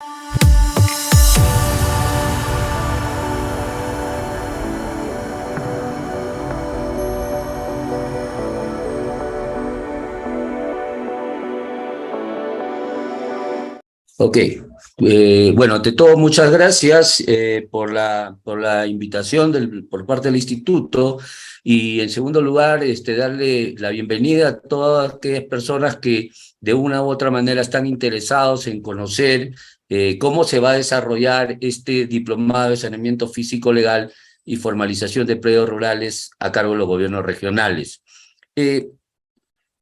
Ok, bueno, ante todo, muchas gracias por la invitación por parte del instituto y en segundo lugar, darle la bienvenida a todas aquellas personas que de una u otra manera están interesados en conocer cómo se va a desarrollar este diplomado de saneamiento físico legal y formalización de predios rurales a cargo de los gobiernos regionales. Eh,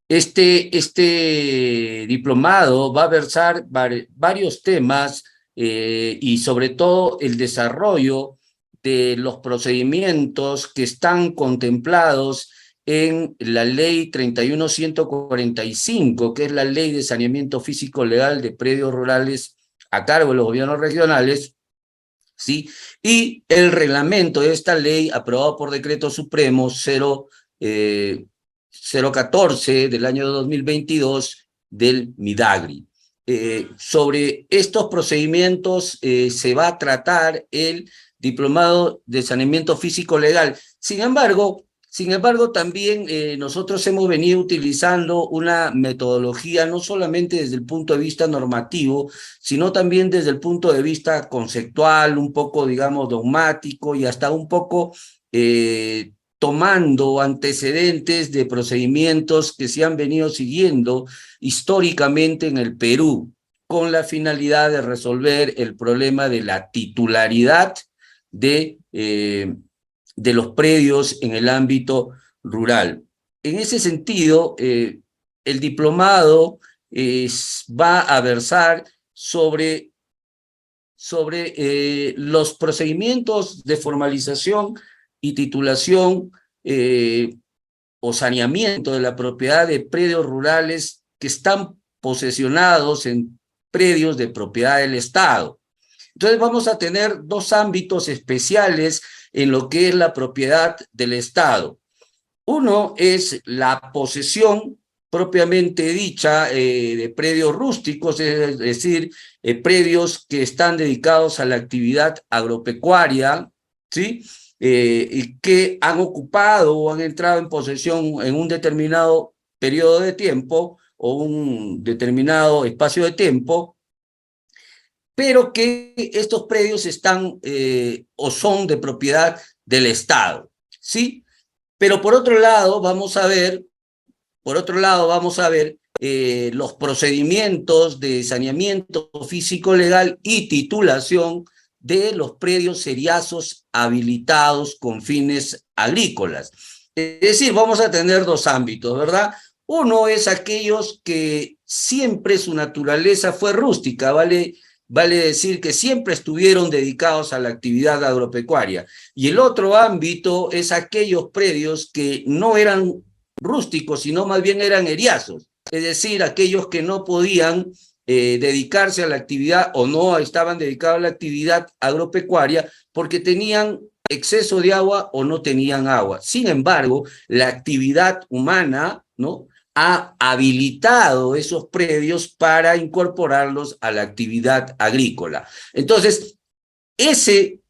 este diplomado va a versar varios temas y sobre todo el desarrollo de los procedimientos que están contemplados en la ley 31.145, que es la ley de saneamiento físico legal de predios rurales a cargo de los gobiernos regionales, ¿sí? Y el reglamento de esta ley aprobado por decreto supremo 014 del año 2022 del MIDAGRI. Sobre estos procedimientos se va a tratar el diplomado de saneamiento físico legal. Sin embargo, también nosotros hemos venido utilizando una metodología no solamente desde el punto de vista normativo, sino también desde el punto de vista conceptual, un poco, digamos, dogmático y hasta un poco tomando antecedentes de procedimientos que se han venido siguiendo históricamente en el Perú, con la finalidad de resolver el problema de la titularidad de los predios en el ámbito rural. En ese sentido, el diplomado va a versar sobre los procedimientos de formalización y titulación o saneamiento de la propiedad de predios rurales que están posesionados en predios de propiedad del Estado. Entonces vamos a tener dos ámbitos especiales en lo que es la propiedad del Estado. Uno es la posesión propiamente dicha de predios rústicos, es decir, predios que están dedicados a la actividad agropecuaria, ¿sí? Y que han ocupado o han entrado en posesión en un determinado periodo de tiempo o un determinado espacio de tiempo, pero que estos predios están o son de propiedad del Estado, ¿sí? Pero por otro lado vamos a ver los procedimientos de saneamiento físico legal y titulación de los predios seriazos habilitados con fines agrícolas. Es decir, vamos a tener dos ámbitos, ¿verdad? Uno es aquellos que siempre su naturaleza fue rústica, vale decir que siempre estuvieron dedicados a la actividad agropecuaria. Y el otro ámbito es aquellos predios que no eran rústicos, sino más bien eran eriazos, es decir, aquellos que no podían dedicarse a la actividad o no estaban dedicados a la actividad agropecuaria porque tenían exceso de agua o no tenían agua. Sin embargo, la actividad humana, ¿no?, ha habilitado esos predios para incorporarlos a la actividad agrícola. Entonces, ese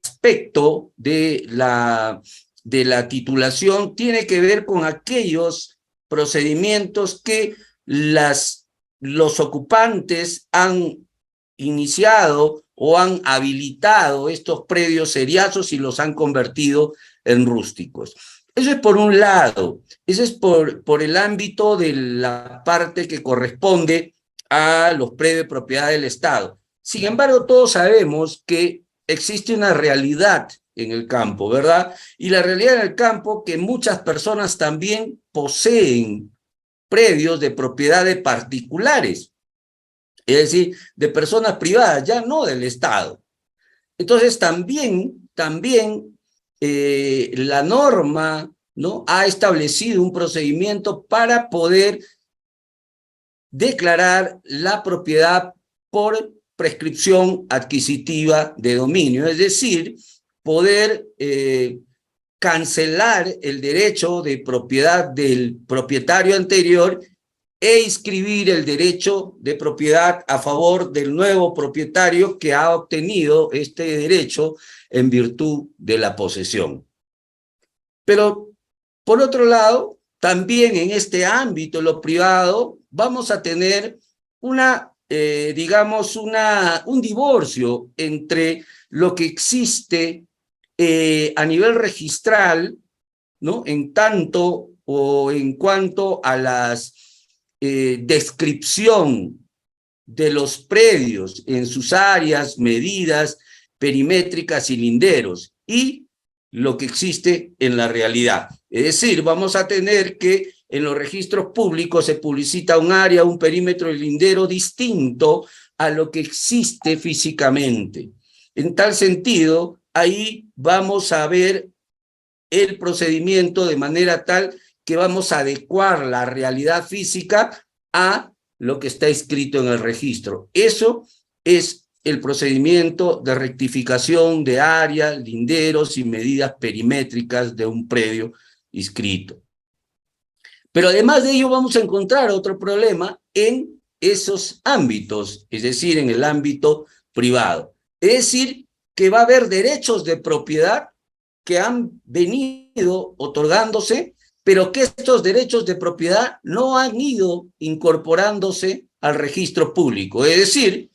aspecto de la titulación tiene que ver con aquellos procedimientos que los ocupantes han iniciado o han habilitado estos predios seriazos y los han convertido en rústicos. Eso es por un lado, eso es por el ámbito de la parte que corresponde a los predios de propiedad del Estado. Sin embargo, todos sabemos que existe una realidad en el campo, ¿verdad? Y la realidad en el campo que muchas personas también poseen predios de propiedad de particulares, es decir, de personas privadas, ya no del Estado. Entonces también la norma, ¿no?, ha establecido un procedimiento para poder declarar la propiedad por prescripción adquisitiva de dominio, es decir, poder cancelar el derecho de propiedad del propietario anterior e inscribir el derecho de propiedad a favor del nuevo propietario que ha obtenido este derecho en virtud de la posesión. Pero, por otro lado, también en este ámbito, lo privado, vamos a tener digamos, un divorcio entre lo que existe a nivel registral, ¿no? En tanto o en cuanto a las descripción de los predios en sus áreas, medidas, perimétricas y linderos, y lo que existe en la realidad. Es decir, vamos a tener que en los registros públicos se publicita un área, un perímetro y lindero distinto a lo que existe físicamente. En tal sentido, ahí vamos a ver el procedimiento de manera tal que vamos a adecuar la realidad física a lo que está escrito en el registro. Eso es el procedimiento de rectificación de área, linderos y medidas perimétricas de un predio inscrito. Pero además de ello vamos a encontrar otro problema en esos ámbitos, es decir, en el ámbito privado. Es decir, que va a haber derechos de propiedad que han venido otorgándose, pero que estos derechos de propiedad no han ido incorporándose al registro público. Es decir,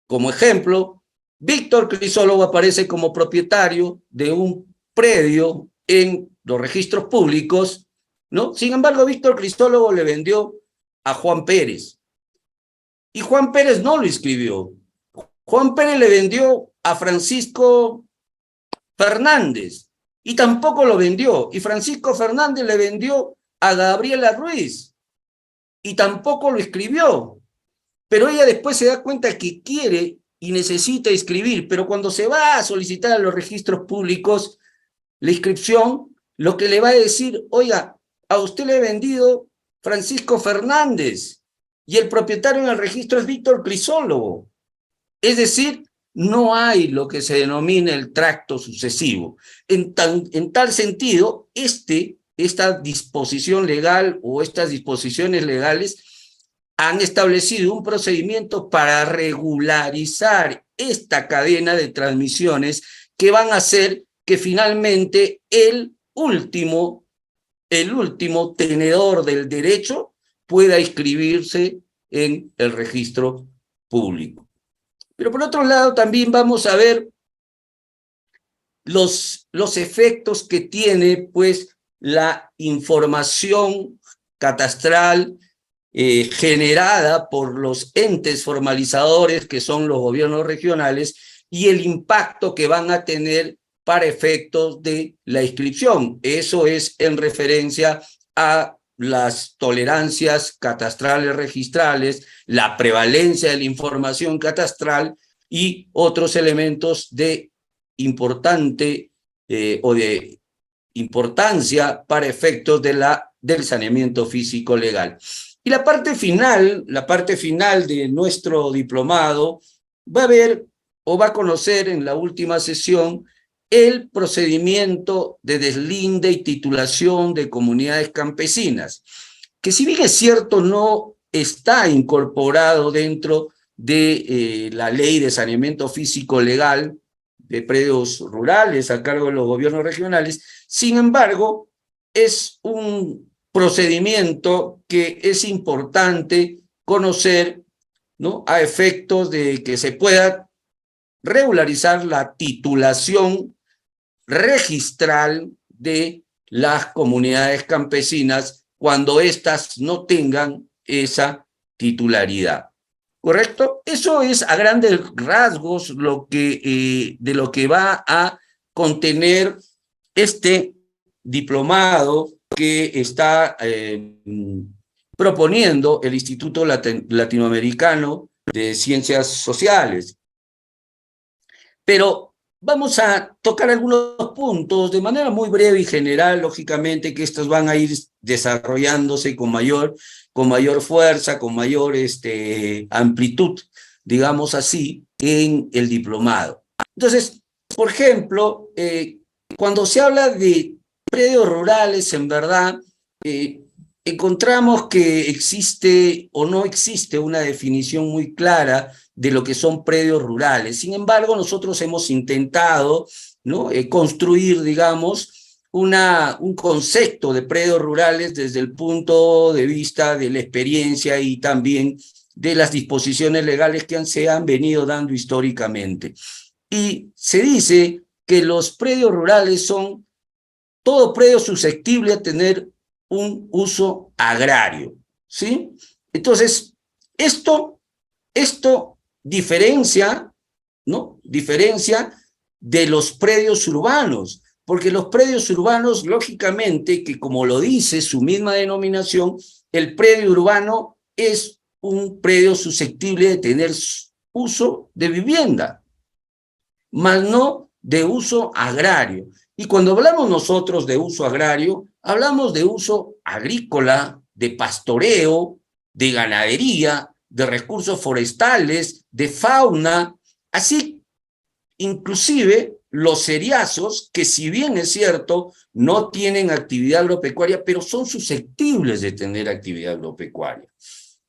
como ejemplo, Víctor Crisólogo aparece como propietario de un predio en los registros públicos, ¿no? Sin embargo, Víctor Crisólogo le vendió a Juan Pérez. Y Juan Pérez no lo inscribió. Juan Pérez le vendió a Francisco Fernández y tampoco lo vendió. Y Francisco Fernández le vendió a Gabriela Ruiz y tampoco lo inscribió. Pero ella después se da cuenta que quiere y necesita inscribir, pero cuando se va a solicitar a los registros públicos la inscripción, lo que le va a decir, oiga, a usted le he vendido Francisco Fernández y el propietario en el registro es Víctor Crisólogo. Es decir, no hay lo que se denomina el tracto sucesivo. En tal sentido, esta disposición legal o estas disposiciones legales han establecido un procedimiento para regularizar esta cadena de transmisiones que van a hacer que finalmente el último tenedor del derecho pueda inscribirse en el registro público. Pero por otro lado también vamos a ver los efectos que tiene pues la información catastral generada por los entes formalizadores que son los gobiernos regionales y el impacto que van a tener para efectos de la inscripción. Eso es en referencia a las tolerancias catastrales registrales, la prevalencia de la información catastral y otros elementos de importancia para efectos del saneamiento físico legal. Y la parte final de nuestro diplomado va a ver o va a conocer en la última sesión el procedimiento de deslinde y titulación de comunidades campesinas, que si bien es cierto no está incorporado dentro de la ley de saneamiento físico legal de predios rurales a cargo de los gobiernos regionales, sin embargo, es un procedimiento que es importante conocer, ¿no? A efectos de que se pueda regularizar la titulación registral de las comunidades campesinas cuando éstas no tengan esa titularidad. ¿Correcto? Eso es a grandes rasgos de lo que va a contener este diplomado que está proponiendo el Instituto Latinoamericano de Ciencias Sociales. Pero vamos a tocar algunos puntos de manera muy breve y general, lógicamente que estos van a ir desarrollándose con mayor fuerza, con mayor amplitud, digamos así, en el diplomado. Entonces, por ejemplo, cuando se habla de predios rurales, en verdad, encontramos que existe o no existe una definición muy clara de lo que son predios rurales. Sin embargo, nosotros hemos intentado, ¿no?, construir, digamos, un concepto de predios rurales desde el punto de vista de la experiencia y también de las disposiciones legales que se han venido dando históricamente. Y se dice que los predios rurales son todo predio susceptible a tener un uso agrario, ¿sí? Entonces, esto diferencia, ¿no? Diferencia de los predios urbanos, porque los predios urbanos, lógicamente, que como lo dice su misma denominación, el predio urbano es un predio susceptible de tener uso de vivienda, más no de uso agrario. Y cuando hablamos nosotros de uso agrario, hablamos de uso agrícola, de pastoreo, de ganadería, de recursos forestales, de fauna, así inclusive los ceriazos, que si bien es cierto, no tienen actividad agropecuaria, pero son susceptibles de tener actividad agropecuaria.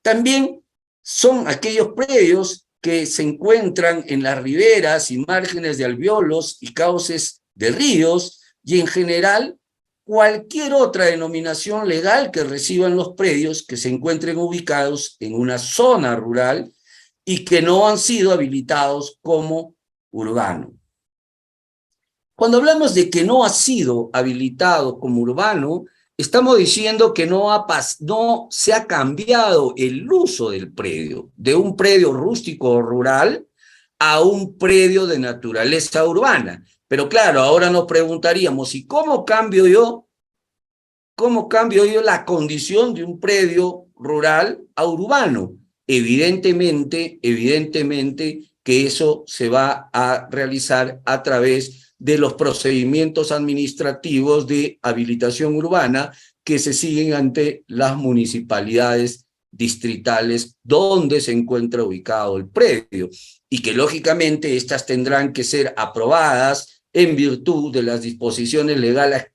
También son aquellos predios que se encuentran en las riberas y márgenes de alvéolos y cauces de ríos, y en general cualquier otra denominación legal que reciban los predios que se encuentren ubicados en una zona rural y que no han sido habilitados como urbano. Cuando hablamos de que no ha sido habilitado como urbano, estamos diciendo que no se ha cambiado el uso del predio, de un predio rústico o rural a un predio de naturaleza urbana. Pero claro, ahora nos preguntaríamos, ¿y cómo cambio yo la condición de un predio rural a urbano? Evidentemente que eso se va a realizar a través de los procedimientos administrativos de habilitación urbana que se siguen ante las municipalidades distritales donde se encuentra ubicado el predio, y que lógicamente estas tendrán que ser aprobadas en virtud de las disposiciones legales,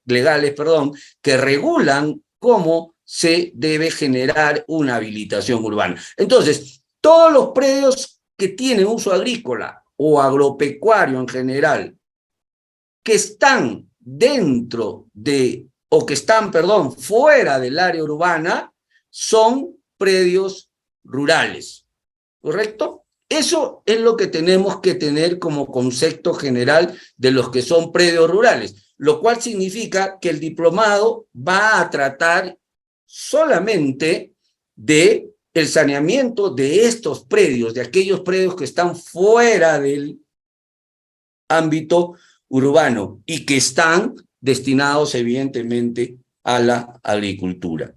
que regulan cómo se debe generar una habilitación urbana. Entonces, todos los predios que tienen uso agrícola o agropecuario en general, que están dentro de, o que están, perdón, fuera del área urbana, son predios rurales, ¿correcto? Eso es lo que tenemos que tener como concepto general de los que son predios rurales, lo cual significa que el diplomado va a tratar solamente de el saneamiento de estos predios, de aquellos predios que están fuera del ámbito urbano y que están destinados evidentemente a la agricultura.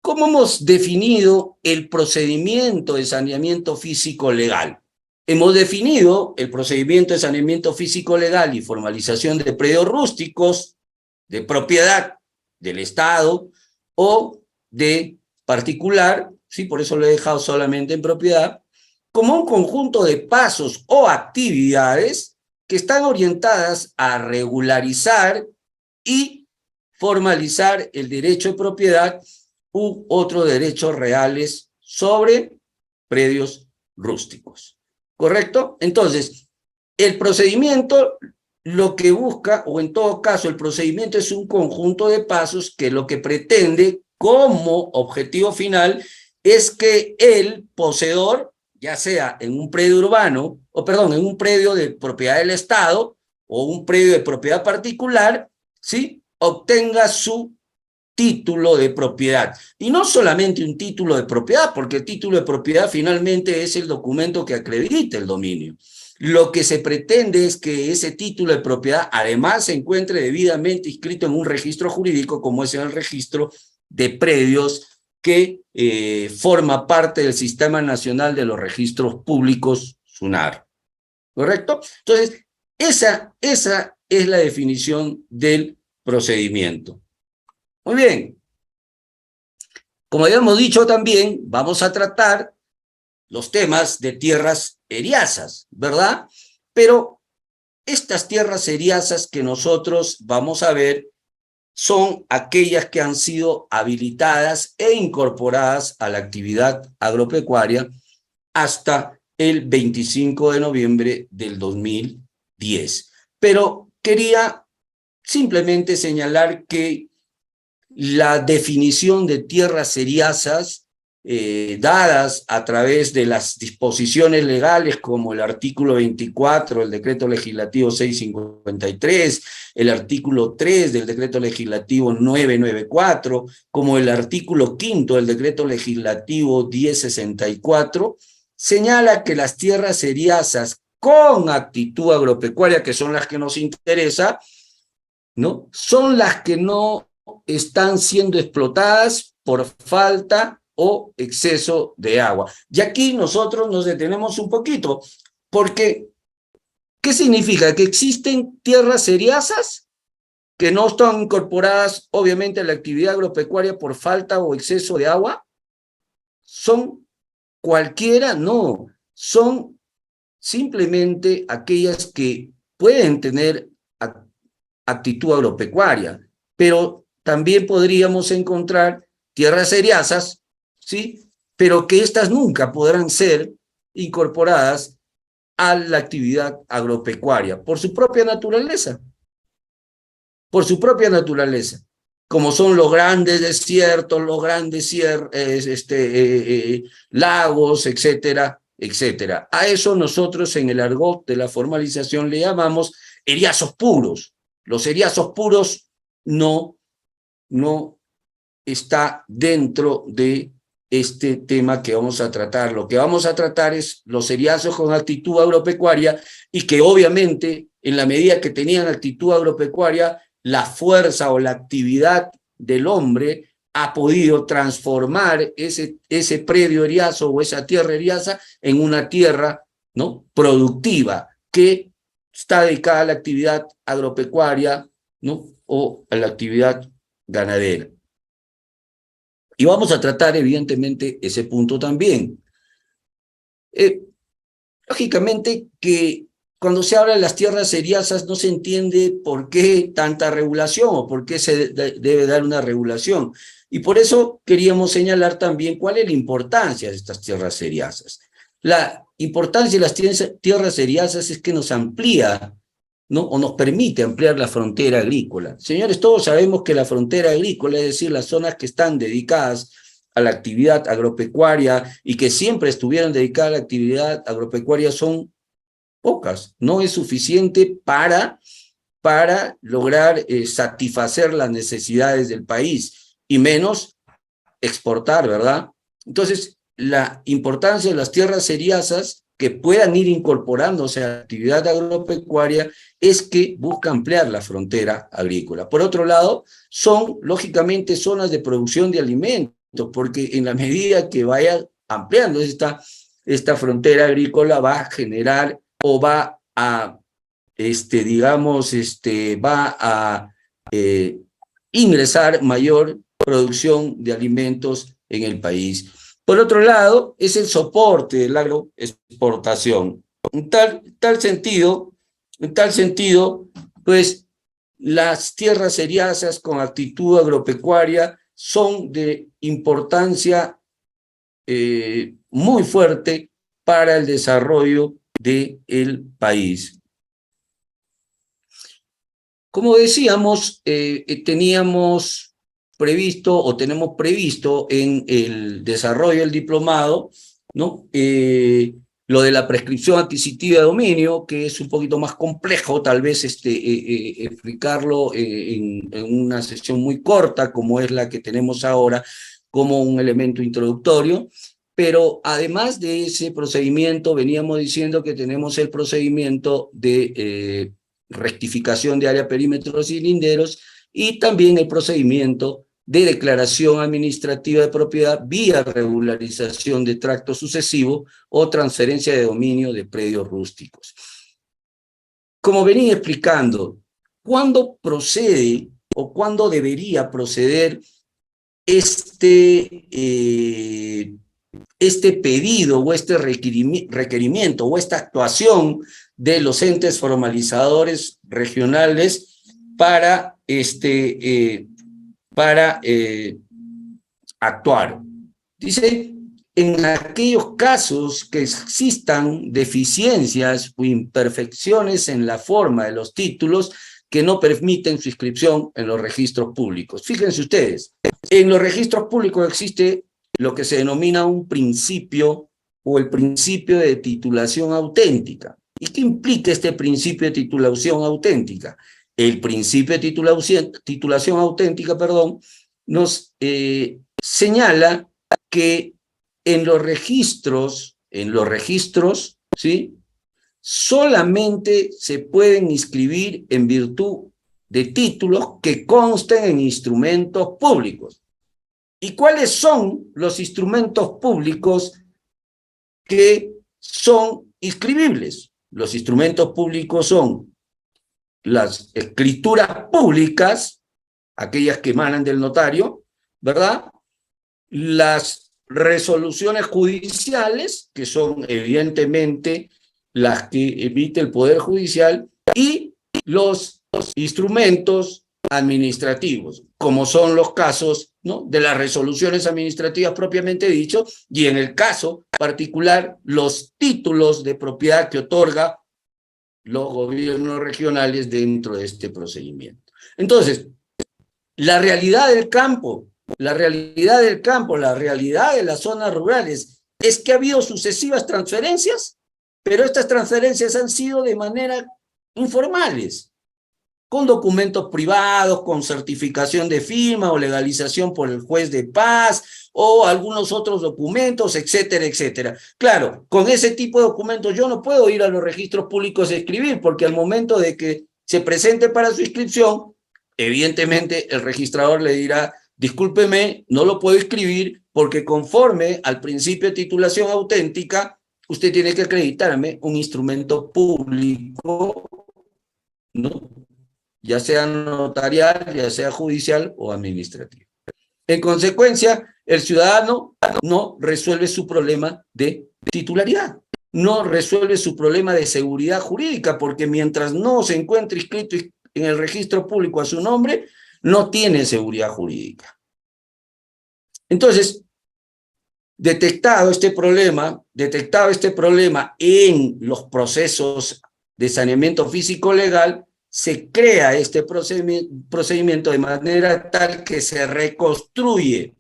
¿Cómo hemos definido el procedimiento de saneamiento físico legal? Hemos definido el procedimiento de saneamiento físico legal y formalización de predios rústicos de propiedad del Estado o de particular, sí, por eso lo he dejado solamente en propiedad, como un conjunto de pasos o actividades que están orientadas a regularizar y formalizar el derecho de propiedad u otros derechos reales sobre predios rústicos. ¿Correcto? Entonces, el procedimiento lo que busca, o en todo caso, el procedimiento es un conjunto de pasos que lo que pretende como objetivo final es que el poseedor, ya sea en un predio urbano, o perdón, en un predio de propiedad del Estado o un predio de propiedad particular, ¿sí?, obtenga su título de propiedad. Y no solamente un título de propiedad, porque el título de propiedad finalmente es el documento que acredita el dominio. Lo que se pretende es que ese título de propiedad además se encuentre debidamente inscrito en un registro jurídico, como es el registro de predios que forma parte del Sistema Nacional de los Registros Públicos, SUNAR. ¿Correcto? Entonces, esa es la definición del procedimiento. Muy bien. Como habíamos dicho también, vamos a tratar los temas de tierras eriazas, ¿verdad? Pero estas tierras seriazas que nosotros vamos a ver son aquellas que han sido habilitadas e incorporadas a la actividad agropecuaria hasta el 25 de noviembre del 2010. Pero quería simplemente señalar que la definición de tierras seriazas dadas a través de las disposiciones legales como el artículo 24 del decreto legislativo 653, el artículo 3 del decreto legislativo 994, como el artículo 5 del decreto legislativo 1064, señala que las tierras seriazas con actitud agropecuaria, que son las que nos interesa, ¿no? Son las que no están siendo explotadas por falta o exceso de agua. Y aquí nosotros nos detenemos un poquito, porque ¿qué significa? Que existen tierras seriazas que no están incorporadas, obviamente, a la actividad agropecuaria por falta o exceso de agua. ¿Son cualquiera? No, son simplemente aquellas que pueden tener actitud agropecuaria, pero también podríamos encontrar tierras seriazas, ¿sí? Pero que estas nunca podrán ser incorporadas a la actividad agropecuaria por su propia naturaleza, como son los grandes desiertos, los grandes lagos, etcétera, etcétera. A eso nosotros en el argot de la formalización le llamamos eriazos puros. Los eriazos puros no está dentro de este tema que vamos a tratar. Lo que vamos a tratar es los eriazos con actitud agropecuaria y que obviamente en la medida que tenían actitud agropecuaria, la fuerza o la actividad del hombre ha podido transformar ese predio eriazo o esa tierra eriaza en una tierra, ¿no?, productiva que está dedicada a la actividad agropecuaria, ¿no?, o a la actividad ganadera. Y vamos a tratar, evidentemente, ese punto también. Lógicamente que cuando se habla de las tierras seriazas no se entiende por qué tanta regulación o por qué se debe dar una regulación. Y por eso queríamos señalar también cuál es la importancia de estas tierras seriazas. La importancia de las tierras seriazas es que nos amplía, ¿no?, o nos permite ampliar la frontera agrícola. Señores, todos sabemos que la frontera agrícola, es decir, las zonas que están dedicadas a la actividad agropecuaria y que siempre estuvieron dedicadas a la actividad agropecuaria, son pocas. No es suficiente para lograr satisfacer las necesidades del país, y menos exportar, ¿verdad? Entonces, la importancia de las tierras seriazas que puedan ir incorporándose a la actividad agropecuaria es que busca ampliar la frontera agrícola. Por otro lado, son lógicamente zonas de producción de alimentos, porque en la medida que vaya ampliando esta frontera agrícola va a generar o va a, va a ingresar mayor producción de alimentos en el país. Por otro lado, es el soporte de la agroexportación. En tal sentido, pues las tierras seriazas con actitud agropecuaria son de importancia muy fuerte para el desarrollo del país. Como decíamos, teníamos previsto o tenemos previsto en el desarrollo del diplomado, ¿no?, lo de la prescripción adquisitiva de dominio, que es un poquito más complejo, tal vez explicarlo en una sesión muy corta, como es la que tenemos ahora, como un elemento introductorio. Pero además de ese procedimiento, veníamos diciendo que tenemos el procedimiento de rectificación de área, perímetros y linderos, y también el procedimiento de declaración administrativa de propiedad vía regularización de tracto sucesivo o transferencia de dominio de predios rústicos. Como venía explicando, ¿cuándo procede o cuándo debería proceder este este pedido o este requerimiento o esta actuación de los entes formalizadores regionales para, actuar. Dice, en aquellos casos que existan deficiencias o imperfecciones en la forma de los títulos que no permiten su inscripción en los registros públicos. Fíjense ustedes, en los registros públicos existe lo que se denomina un principio o el principio de titulación auténtica. ¿Y qué implica este principio de titulación auténtica? El principio de titulación auténtica, nos señala que en los registros, ¿sí?, solamente se pueden inscribir en virtud de títulos que consten en instrumentos públicos. ¿Y cuáles son los instrumentos públicos que son inscribibles? Los instrumentos públicos son las escrituras públicas, aquellas que emanan del notario, ¿verdad? Las resoluciones judiciales, que son evidentemente las que emite el Poder Judicial, y los instrumentos administrativos, como son los casos, ¿no?, de las resoluciones administrativas propiamente dicho, y en el caso particular, los títulos de propiedad que otorga los gobiernos regionales dentro de este procedimiento. Entonces, la realidad del campo, la realidad de las zonas rurales es que ha habido sucesivas transferencias, pero estas transferencias han sido de manera informales, con documentos privados, con certificación de firma o legalización por el juez de paz o algunos otros documentos, etcétera, etcétera. Claro, con ese tipo de documentos yo no puedo ir a los registros públicos a escribir, porque al momento de que se presente para su inscripción, evidentemente el registrador le dirá, discúlpeme, no lo puedo inscribir porque conforme al principio de titulación auténtica, usted tiene que acreditarme un instrumento público, ¿no?, ya sea notarial, ya sea judicial o administrativo. En consecuencia, el ciudadano no resuelve su problema de titularidad, no resuelve su problema de seguridad jurídica, porque mientras no se encuentre inscrito en el registro público a su nombre, no tiene seguridad jurídica. Entonces, detectado este problema en los procesos de saneamiento físico-legal, se crea este procedimiento de manera tal que se reconstruye.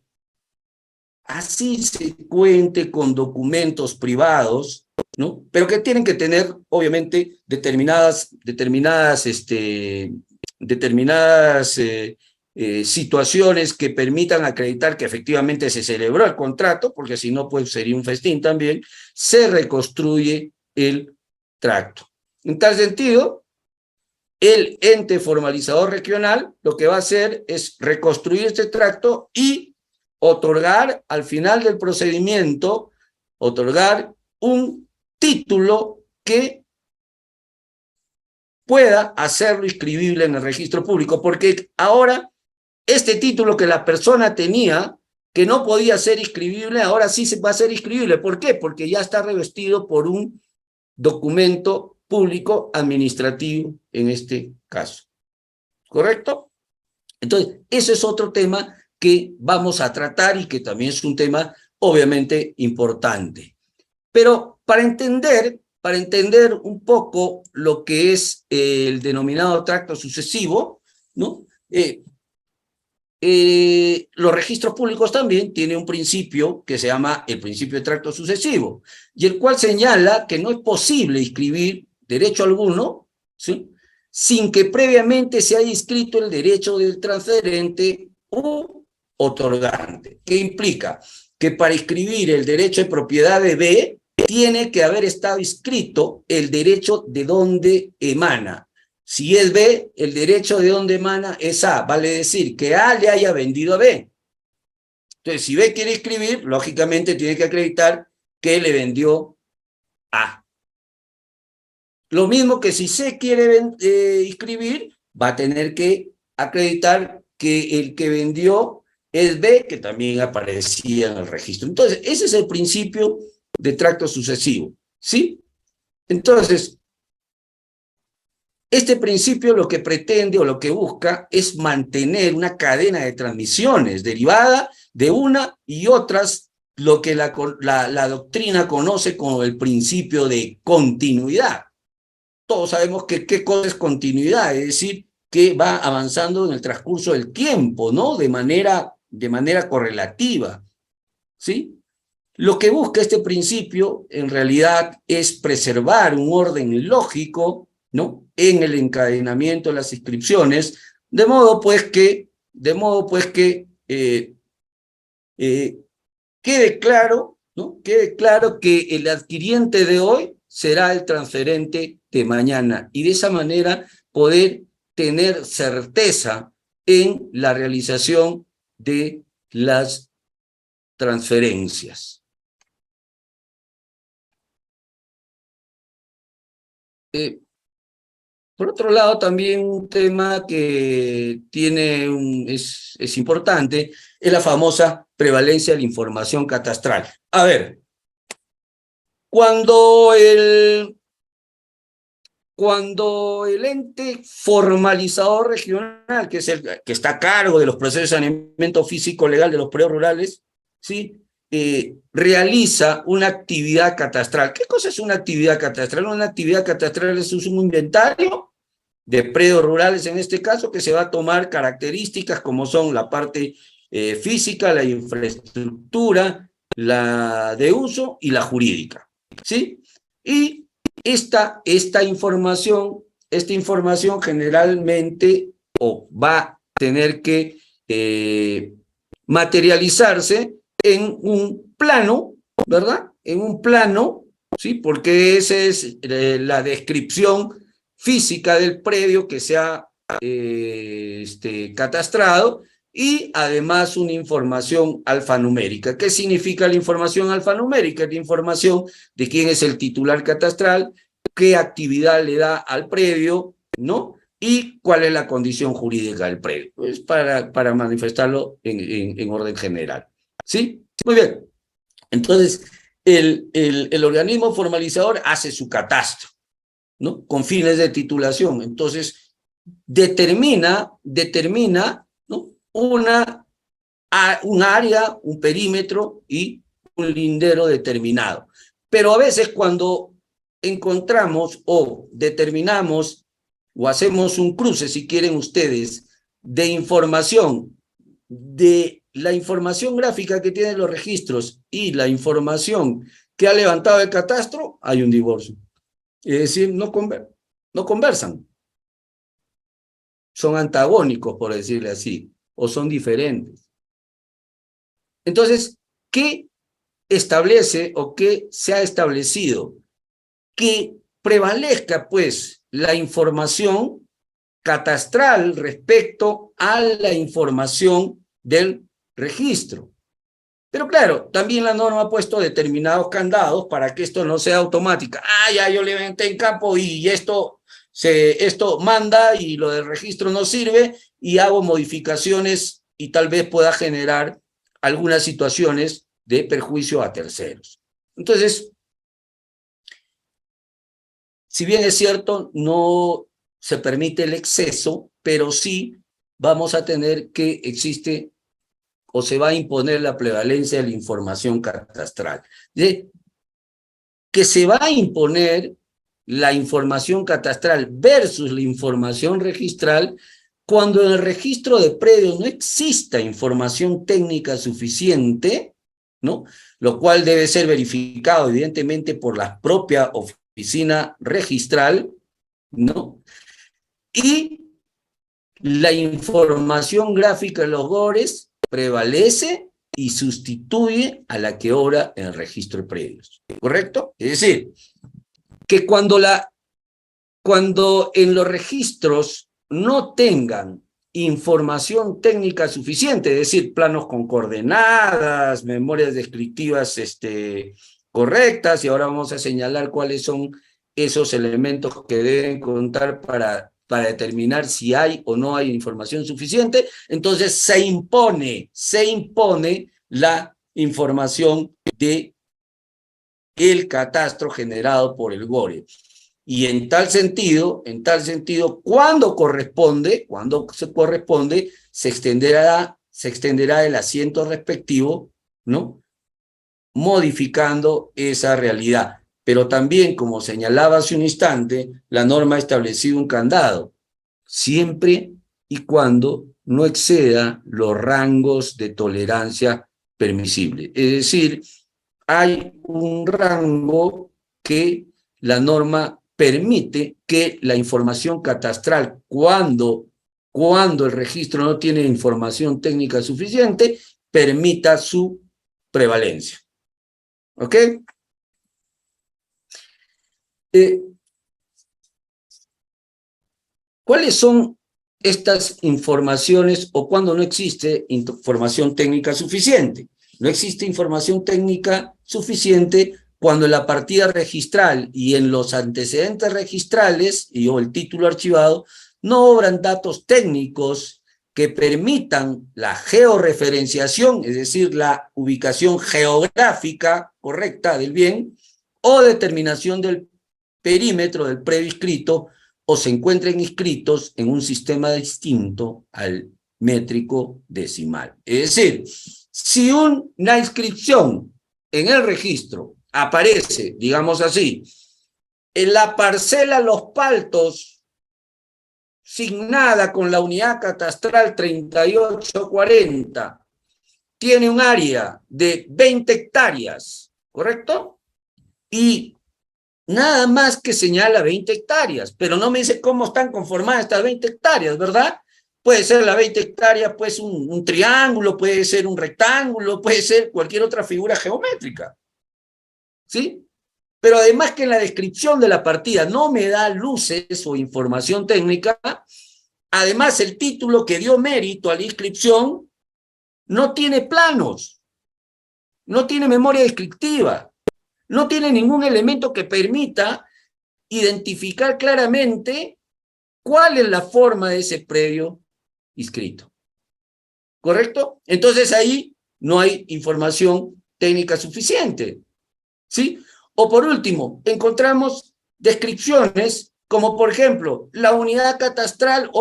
Así se cuente con documentos privados, ¿no?, pero que tienen que tener, obviamente, determinadas situaciones que permitan acreditar que efectivamente se celebró el contrato, porque si no, pues sería un festín también. Se reconstruye el tracto. En tal sentido, el ente formalizador regional lo que va a hacer es reconstruir este tracto y otorgar al final del procedimiento, otorgar un título que pueda hacerlo inscribible en el registro público, porque ahora este título que la persona tenía, que no podía ser inscribible, ahora sí se va a ser inscribible. ¿Por qué? Porque ya está revestido por un documento público administrativo en este caso. ¿Correcto? Entonces, ese es otro tema que vamos a tratar y que también es un tema obviamente importante. Pero para entender un poco lo que es el denominado tracto sucesivo, ¿no?, los registros públicos también tienen un principio que se llama el principio de tracto sucesivo, y el cual señala que no es posible inscribir derecho alguno, ¿sí?, sin que previamente se haya inscrito el derecho del transferente u otorgante. ¿Qué implica? Que para inscribir el derecho de propiedad de B, tiene que haber estado inscrito el derecho de donde emana. Si es B, el derecho de donde emana es A, vale decir que A le haya vendido a B. Entonces, si B quiere inscribir, lógicamente tiene que acreditar que le vendió A. Lo mismo que si C quiere inscribir, va a tener que acreditar que el que vendió es B, que también aparecía en el registro. Entonces, ese es el principio de tracto sucesivo, ¿sí? Entonces, este principio lo que pretende o lo que busca es mantener una cadena de transmisiones derivada de una y otras, lo que la doctrina conoce como el principio de continuidad. Todos sabemos que qué cosa es continuidad, es decir, que va avanzando en el transcurso del tiempo, ¿no? De manera correlativa, ¿sí? Lo que busca este principio, en realidad, es preservar un orden lógico, ¿no? En el encadenamiento de las inscripciones, de modo pues que eh, quede claro, ¿no? Quede claro que el adquiriente de hoy será el transferente de mañana, y de esa manera poder tener certeza en la realización de las transferencias. Por otro lado, también un tema que es importante es la famosa prevalencia de la información catastral. A ver, cuando el, cuando el ente formalizador regional, que es el que está a cargo de los procesos de saneamiento físico legal de los predios rurales, ¿sí? Realiza una actividad catastral. ¿Qué cosa es una actividad catastral? Una actividad catastral es un inventario de predios rurales, en este caso, que se va a tomar características como son la parte física, la infraestructura, la de uso y la jurídica, ¿sí? Y esta información generalmente va a tener que materializarse en un plano, ¿verdad? En un plano, ¿sí? Porque esa es la descripción física del predio que se ha catastrado, y además una información alfanumérica. ¿Qué significa la información alfanumérica? La información de quién es el titular catastral, qué actividad le da al predio, ¿no? Y cuál es la condición jurídica del predio. Pues para manifestarlo en orden general. ¿Sí? Muy bien. Entonces, el organismo formalizador hace su catastro, ¿no? Con fines de titulación. Entonces, determina, ¿no? Un área, un perímetro y un lindero determinado. Pero a veces cuando encontramos o determinamos o hacemos un cruce, si quieren ustedes, de información, de la información gráfica que tienen los registros y la información que ha levantado el catastro, hay un divorcio. Es decir, no conversan, son antagónicos, por decirle así, o son diferentes. Entonces, ¿qué establece o qué se ha establecido? Que prevalezca, pues, la información catastral respecto a la información del registro. Pero claro, también la norma ha puesto determinados candados para que esto no sea automática. Ya yo levanté en campo y esto manda y lo del registro no sirve, y hago modificaciones y tal vez pueda generar algunas situaciones de perjuicio a terceros. Entonces, si bien es cierto, no se permite el exceso, pero sí vamos a tener que existe o se va a imponer la prevalencia de la información catastral. De que se va a imponer la información catastral versus la información registral cuando en el registro de predios no exista información técnica suficiente, ¿no? Lo cual debe ser verificado evidentemente por la propia oficina registral, ¿no? Y la información gráfica de los GORES prevalece y sustituye a la que obra en el registro de predios, ¿correcto? Es decir, que cuando en los registros no tengan información técnica suficiente, es decir, planos con coordenadas, memorias descriptivas correctas, y ahora vamos a señalar cuáles son esos elementos que deben contar para para determinar si hay o no hay información suficiente, entonces se impone la información de el catastro generado por el GORE. Y en tal sentido, cuando se corresponde, se extenderá el asiento respectivo, ¿no? Modificando esa realidad. Pero también, como señalaba hace un instante, la norma ha establecido un candado, siempre y cuando no exceda los rangos de tolerancia permisible. Es decir, hay un rango que la norma permite que la información catastral, cuando el registro no tiene información técnica suficiente, permita su prevalencia. ¿Ok? ¿Cuáles son estas informaciones o cuando no existe información técnica suficiente? No existe información técnica suficiente cuando en la partida registral y en los antecedentes registrales o el título archivado no obran datos técnicos que permitan la georreferenciación, es decir, la ubicación geográfica correcta del bien, o determinación del perímetro del predio inscrito, o se encuentren inscritos en un sistema distinto al métrico decimal. Es decir, si una inscripción en el registro aparece, digamos así, en la parcela Los Paltos, signada con la unidad catastral 3840, tiene un área de 20 hectáreas, ¿correcto? Y nada más que señala 20 hectáreas, pero no me dice cómo están conformadas estas 20 hectáreas, ¿verdad? Puede ser la 20 hectáreas, pues un triángulo, puede ser un rectángulo, puede ser cualquier otra figura geométrica, ¿sí? Pero además que en la descripción de la partida no me da luces o información técnica, además el título que dio mérito a la inscripción no tiene planos, no tiene memoria descriptiva, no tiene ningún elemento que permita identificar claramente cuál es la forma de ese predio inscrito. ¿Correcto? Entonces ahí no hay información técnica suficiente. ¿Sí? O por último, encontramos descripciones como por ejemplo, la unidad catastral,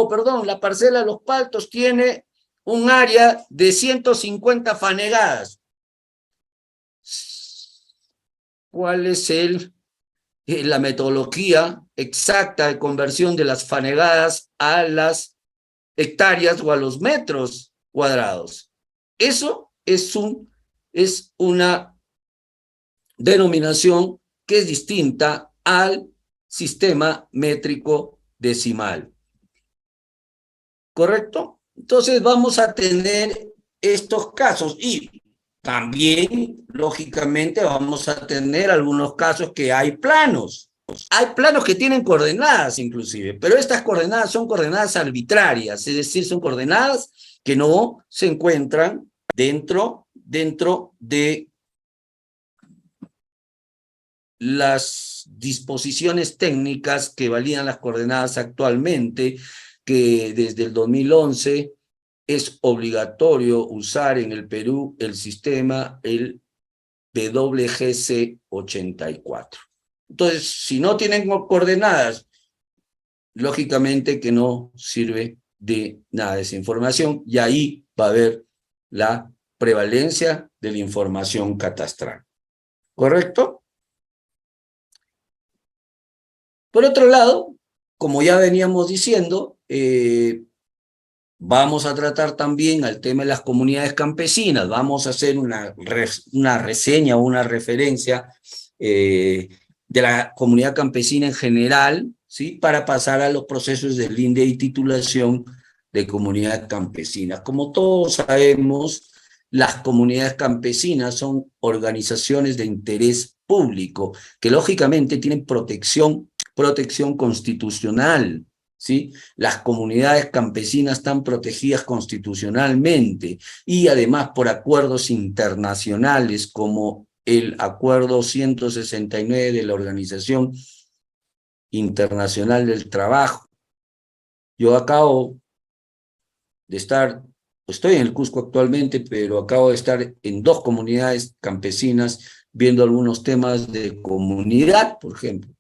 la parcela Los Paltos tiene un área de 150 fanegadas. ¿Cuál es la metodología exacta de conversión de las fanegadas a las hectáreas o a los metros cuadrados? Eso es una denominación que es distinta al sistema métrico decimal. ¿Correcto? Entonces vamos a tener estos casos y también, lógicamente, vamos a tener algunos casos que hay planos. Hay planos que tienen coordenadas inclusive, pero estas coordenadas son coordenadas arbitrarias, es decir, son coordenadas que no se encuentran dentro de las disposiciones técnicas que validan las coordenadas actualmente, que desde el 2011 es obligatorio usar en el Perú el sistema, el WGC 84. Entonces, si no tienen coordenadas, lógicamente que no sirve de nada esa información, y ahí va a haber la prevalencia de la información catastral. ¿Correcto? Por otro lado, como ya veníamos diciendo, vamos a tratar también el tema de las comunidades campesinas. Vamos a hacer una reseña o una referencia de la comunidad campesina en general, ¿sí? Para pasar a los procesos de linde y titulación de comunidades campesinas. Como todos sabemos, las comunidades campesinas son organizaciones de interés público que lógicamente tienen protección constitucional, ¿sí? Las comunidades campesinas están protegidas constitucionalmente y además por acuerdos internacionales como el Acuerdo 169 de la Organización Internacional del Trabajo, Yo acabo de estar, estoy en el Cusco actualmente, pero acabo de estar en 2 comunidades campesinas viendo algunos temas de comunidad, por ejemplo,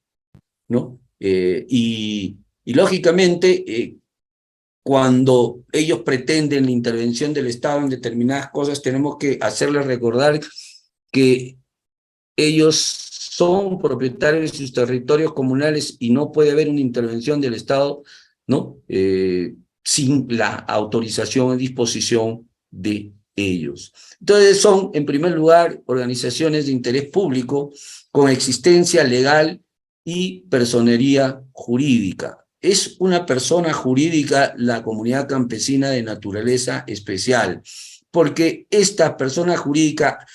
¿no? Y lógicamente, cuando ellos pretenden la intervención del Estado en determinadas cosas, tenemos que hacerles recordar que ellos son propietarios de sus territorios comunales y no puede haber una intervención del Estado, ¿no? Sin la autorización y disposición de ellos. Entonces son, en primer lugar, organizaciones de interés público con existencia legal y personería jurídica. Es una persona jurídica la comunidad campesina de naturaleza especial, porque esta persona jurídica,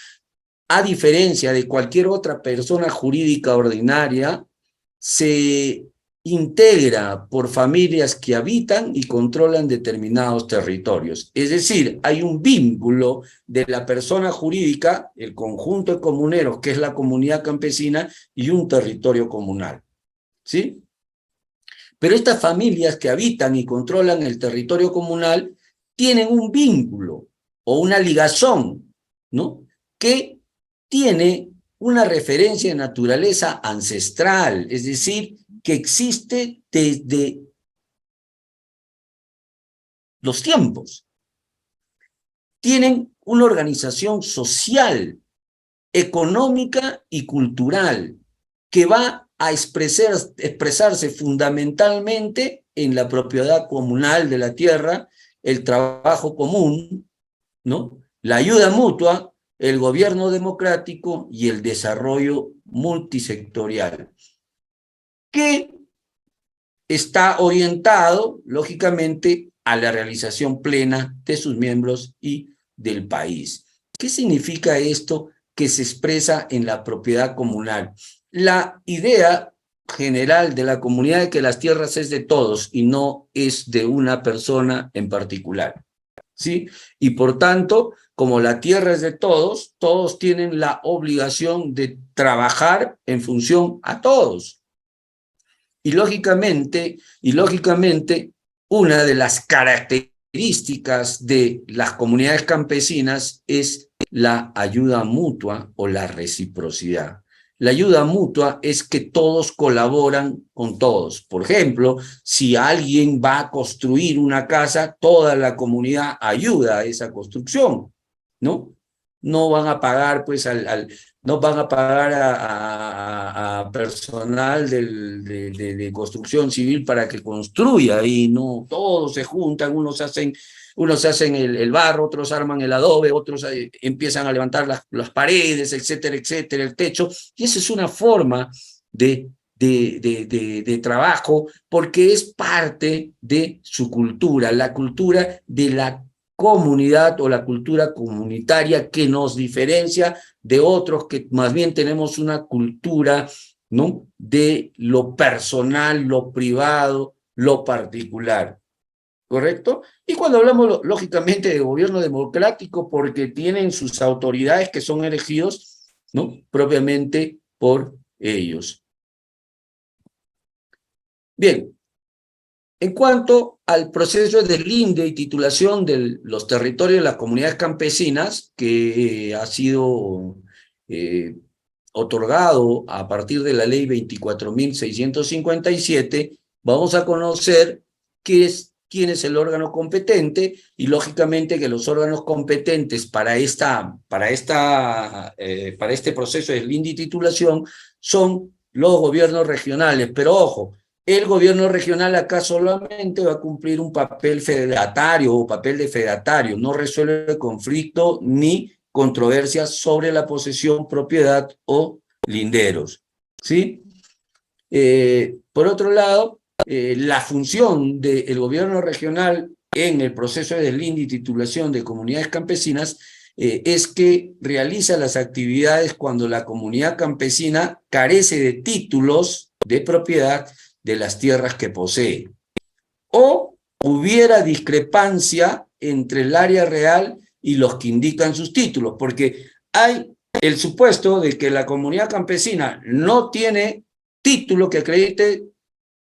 a diferencia de cualquier otra persona jurídica ordinaria, se integra por familias que habitan y controlan determinados territorios. Es decir, hay un vínculo de la persona jurídica, el conjunto de comuneros, que es la comunidad campesina, y un territorio comunal, ¿sí? Pero estas familias que habitan y controlan el territorio comunal tienen un vínculo o una ligazón, ¿no? Que tiene una referencia de naturaleza ancestral, es decir, que existe desde los tiempos. Tienen una organización social, económica y cultural que va a expresarse fundamentalmente en la propiedad comunal de la tierra, el trabajo común, ¿no? La ayuda mutua, el gobierno democrático y el desarrollo multisectorial, que está orientado, lógicamente, a la realización plena de sus miembros y del país. ¿Qué significa esto que se expresa en la propiedad comunal? La idea general de la comunidad de que las tierras es de todos y no es de una persona en particular, ¿sí? Y por tanto, como la tierra es de todos, todos tienen la obligación de trabajar en función a todos. Y lógicamente, una de las características de las comunidades campesinas es la ayuda mutua o la reciprocidad. La ayuda mutua es que todos colaboran con todos. Por ejemplo, si alguien va a construir una casa, toda la comunidad ayuda a esa construcción, ¿no? No van a pagar, pues, no van a pagar a personal de construcción civil para que construya, y no, todos se juntan, unos hacen el barro, otros arman el adobe, otros empiezan a levantar las paredes, etcétera, etcétera, el techo, y esa es una forma de trabajo, porque es parte de su cultura, la cultura de la comunidad o la cultura comunitaria que nos diferencia de otros que más bien tenemos una cultura, ¿no?, de lo personal, lo privado, lo particular, ¿correcto? Y cuando hablamos, lógicamente, de gobierno democrático, porque tienen sus autoridades que son elegidos, ¿no?, propiamente por ellos. Bien, en cuanto al proceso de linde y titulación de los territorios de las comunidades campesinas, que ha sido eh, otorgado a partir de la ley 24.657, vamos a conocer quién es el órgano competente, y lógicamente que los órganos competentes para este proceso de linde y titulación son los gobiernos regionales. Pero ojo, el gobierno regional acá solamente va a cumplir un papel fedatario o papel de fedatario, no resuelve conflicto ni controversias sobre la posesión, propiedad o linderos, ¿sí? Por otro lado, la función del gobierno regional en el proceso de deslinde y titulación de comunidades campesinas es que realiza las actividades cuando la comunidad campesina carece de títulos de propiedad de las tierras que posee, o hubiera discrepancia entre el área real y los que indican sus títulos, porque hay el supuesto de que la comunidad campesina no tiene título que acredite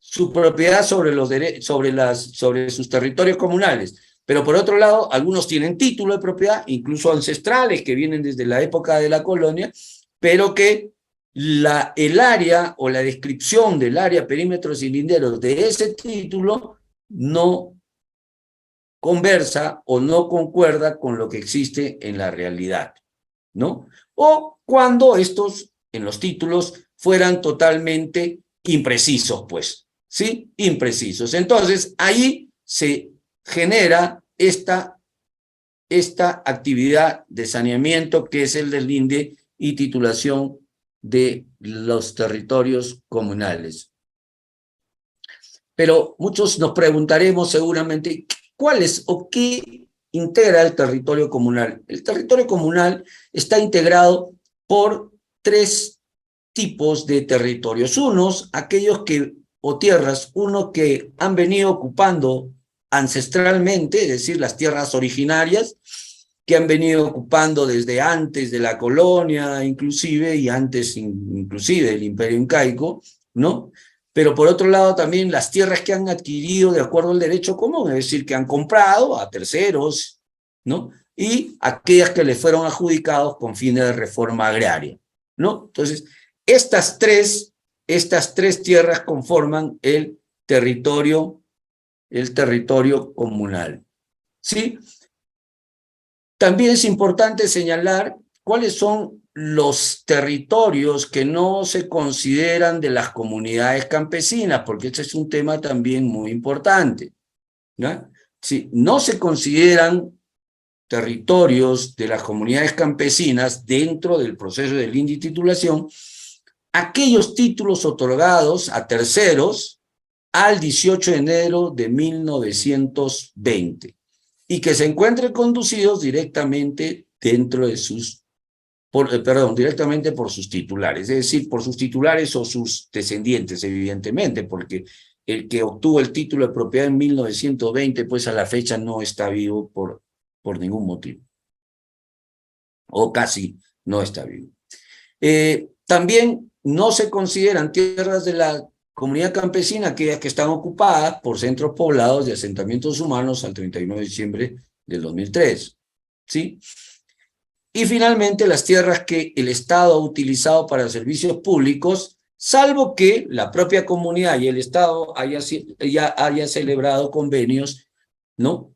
su propiedad sobre, sobre sus territorios comunales. Pero por otro lado, algunos tienen título de propiedad, incluso ancestrales, que vienen desde la época de la colonia, pero que el área o la descripción del área perímetros y linderos de ese título no conversa o no concuerda con lo que existe en la realidad, ¿no? O cuando estos, en los títulos, fueran totalmente imprecisos, pues, ¿sí? Imprecisos. Entonces, ahí se genera esta actividad de saneamiento que es el deslinde y titulación de los territorios comunales. Pero muchos nos preguntaremos seguramente, ¿cuál es o qué integra el territorio comunal? El territorio comunal está integrado por tres tipos de territorios. Unos, aquellos que, o tierras, uno que han venido ocupando ancestralmente, es decir, las tierras originarias, que han venido ocupando desde antes de la colonia, inclusive, y antes inclusive del Imperio Incaico, ¿no? Pero por otro lado también las tierras que han adquirido de acuerdo al derecho común, es decir, que han comprado a terceros, ¿no? Y aquellas que les fueron adjudicados con fines de reforma agraria, ¿no? Entonces, estas tres tierras conforman el territorio comunal, ¿sí? También es importante señalar cuáles son los territorios que no se consideran de las comunidades campesinas, porque este es un tema también muy importante, ¿no? Si no se consideran territorios de las comunidades campesinas dentro del proceso de titulación, aquellos títulos otorgados a terceros al 18 de enero de 1920 y que se encuentren conducidos directamente dentro de sus, directamente por sus titulares, es decir, por sus titulares o sus descendientes, evidentemente, porque el que obtuvo el título de propiedad en 1920, pues a la fecha no está vivo por ningún motivo, o casi no está vivo. También no se consideran tierras de la comunidad campesina aquellas que están ocupadas por centros poblados de asentamientos humanos al 31 de diciembre del 2003, ¿sí? Y finalmente las tierras que el Estado ha utilizado para servicios públicos, salvo que la propia comunidad y el Estado haya celebrado convenios, ¿no?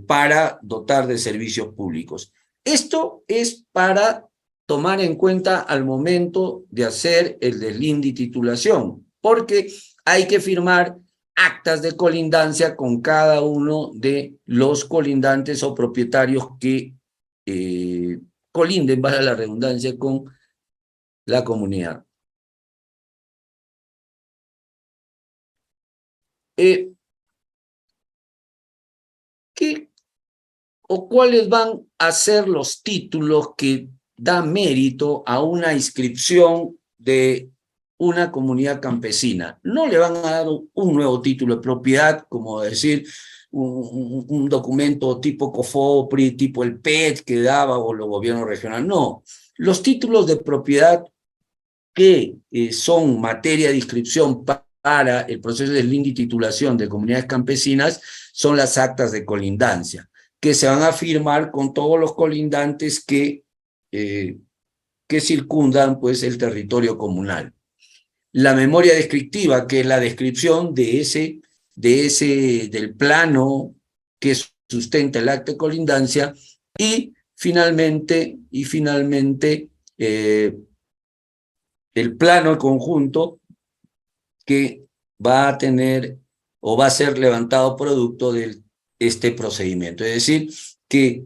Para dotar de servicios públicos. Esto es para tomar en cuenta al momento de hacer el deslinde y titulación, porque hay que firmar actas de colindancia con cada uno de los colindantes o propietarios que colinden, vale la redundancia, con la comunidad. ¿Qué o cuáles van a ser los títulos que dan mérito a una inscripción de una comunidad campesina? No le van a dar un nuevo título de propiedad, como decir un documento tipo COFOPRI, tipo el PET que daba o los gobiernos regionales. No, los títulos de propiedad que son materia de inscripción para el proceso de deslinde y titulación de comunidades campesinas son las actas de colindancia, que se van a firmar con todos los colindantes que circundan pues, el territorio comunal. La memoria descriptiva, que es la descripción del plano que sustenta el acta de colindancia, y finalmente el plano conjunto que va a tener o va a ser levantado producto de este procedimiento. Es decir, que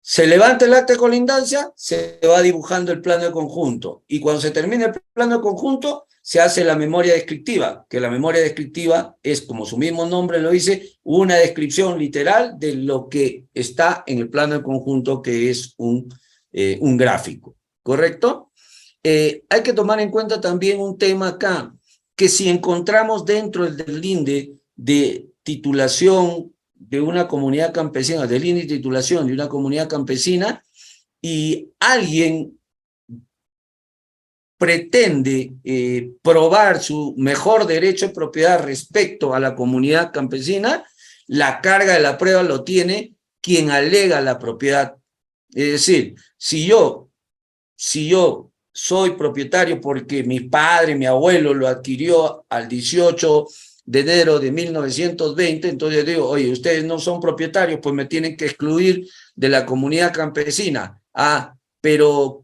se levanta el acta de colindancia, se va dibujando el plano de conjunto, y cuando se termina el plano de conjunto, se hace la memoria descriptiva, que la memoria descriptiva es, como su mismo nombre lo dice, una descripción literal de lo que está en el plano de conjunto, que es un gráfico, ¿correcto? Hay que tomar en cuenta también un tema acá, que si encontramos dentro del deslinde de titulación de una comunidad campesina, deslinde y titulación de una comunidad campesina, y alguien pretende probar su mejor derecho de propiedad respecto a la comunidad campesina, la carga de la prueba lo tiene quien alega la propiedad. Es decir, si yo soy propietario porque mi padre, mi abuelo lo adquirió al 18 de enero de 1920, entonces digo, oye, ustedes no son propietarios, pues me tienen que excluir de la comunidad campesina. Ah, pero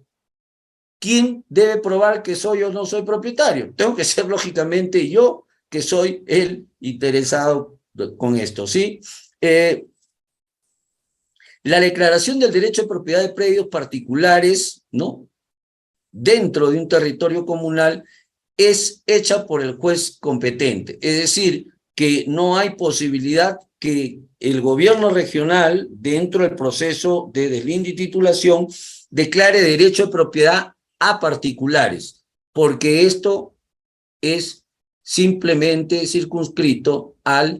¿quién debe probar que soy o no soy propietario? Tengo que ser lógicamente yo, que soy el interesado con esto, ¿sí? La declaración del derecho de propiedad de predios particulares, ¿no?, dentro de un territorio comunal es hecha por el juez competente. Es decir, que no hay posibilidad que el gobierno regional, dentro del proceso de deslinde y titulación, declare derecho de propiedad a particulares, porque esto es simplemente circunscrito a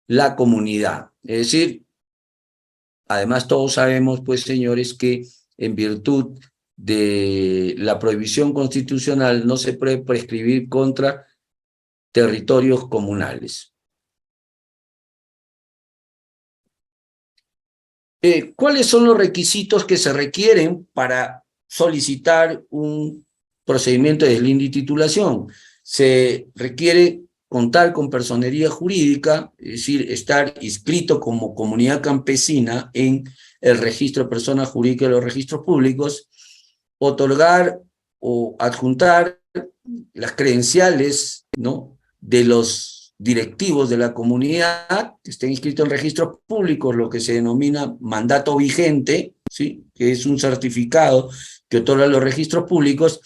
la comunidad. Es decir, además todos sabemos, pues, señores, que en virtud de la prohibición constitucional no se puede prescribir contra territorios comunales. ¿Cuáles son los requisitos que se requieren para solicitar un procedimiento de deslinde y titulación? Se requiere contar con personería jurídica, es decir, estar inscrito como comunidad campesina en el registro de personas jurídicas de los registros públicos, otorgar o adjuntar las credenciales, ¿no?, de los directivos de la comunidad que estén inscritos en registros públicos, lo que se denomina mandato vigente, ¿sí?, que es un certificado que otorgan los registros públicos,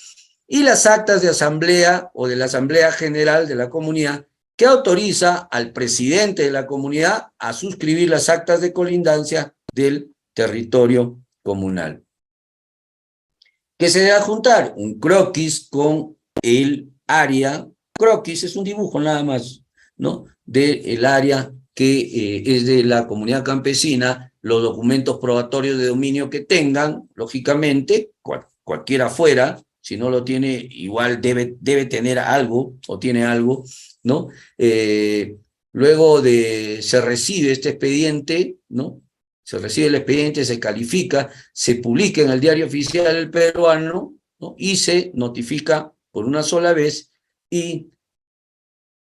y las actas de asamblea o de la asamblea general de la comunidad que autoriza al presidente de la comunidad a suscribir las actas de colindancia del territorio comunal. ¿Qué se debe adjuntar? Un croquis con el área. Croquis es un dibujo nada más, ¿no?, del área que es de la comunidad campesina, los documentos probatorios de dominio que tengan, lógicamente, cualquiera fuera, si no lo tiene, igual debe tener algo, o tiene algo, ¿no? Luego se recibe este expediente, ¿no? Se recibe el expediente, se califica, se publica en el Diario Oficial Peruano, ¿no?, y se notifica por una sola vez, y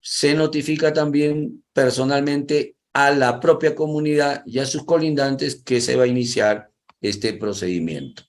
se notifica también personalmente a la propia comunidad y a sus colindantes que se va a iniciar este procedimiento.